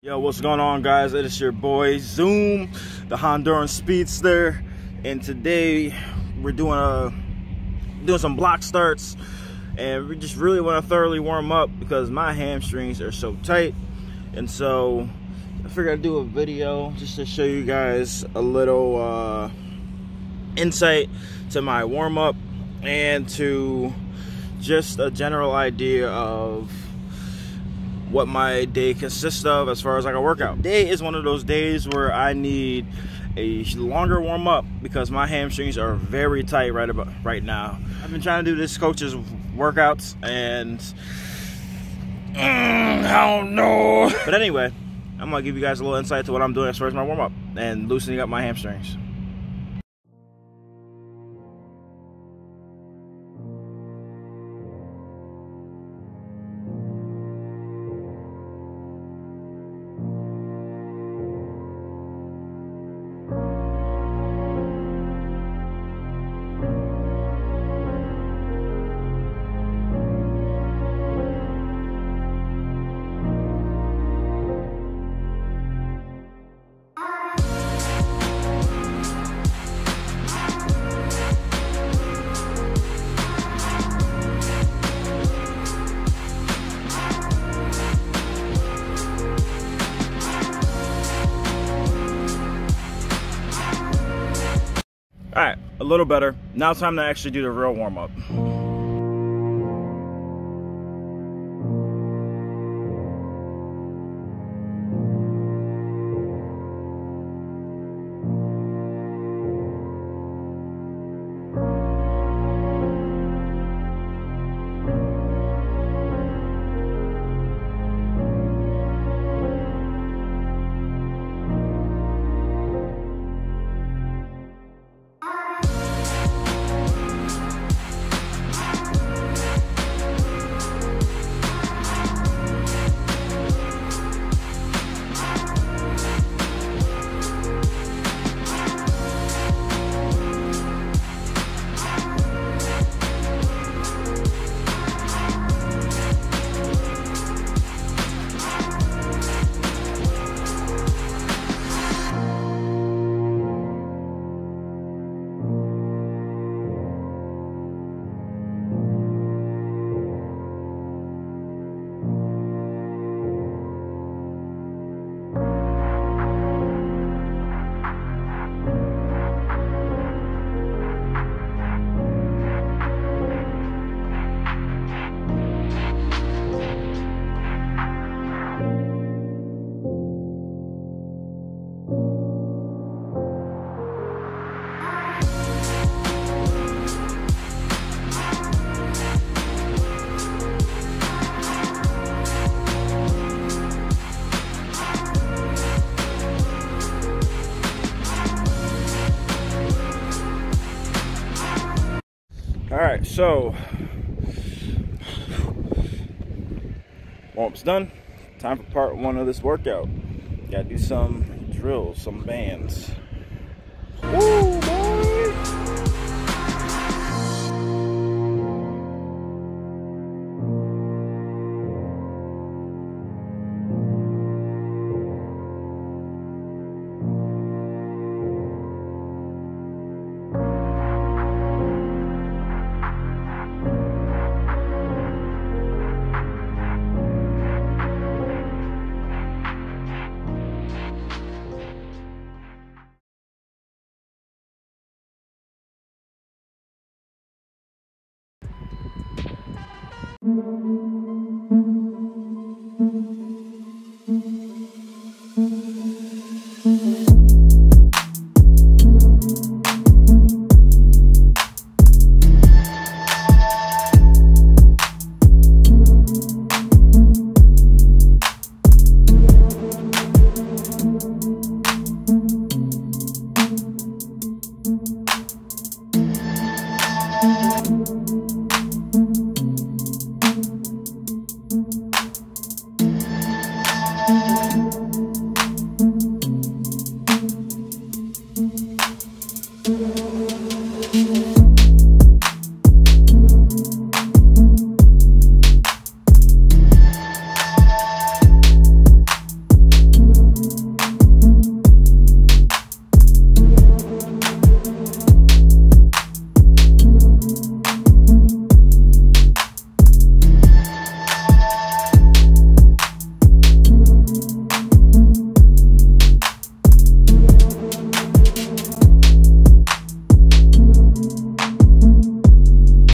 Yo, what's going on, guys? It is your boy Zoom, the Honduran Speedster, and today we're doing some block starts, and we just really want to thoroughly warm up because my hamstrings are so tight. And so I figured I'd do a video just to show you guys a little insight to my warm up and to just a general idea of what my day consists of as far as like a workout. Today is one of those days where I need a longer warm up because my hamstrings are very tight right now. I've been trying to do this coach's workouts and I don't know. But anyway, I'm gonna give you guys a little insight to what I'm doing as far as my warm up and loosening up my hamstrings. All right, a little better. Now it's time to actually do the real warm-up. All right, so warm-up's done. Time for part one of this workout. Gotta do some drills, some bands. Woo, boy!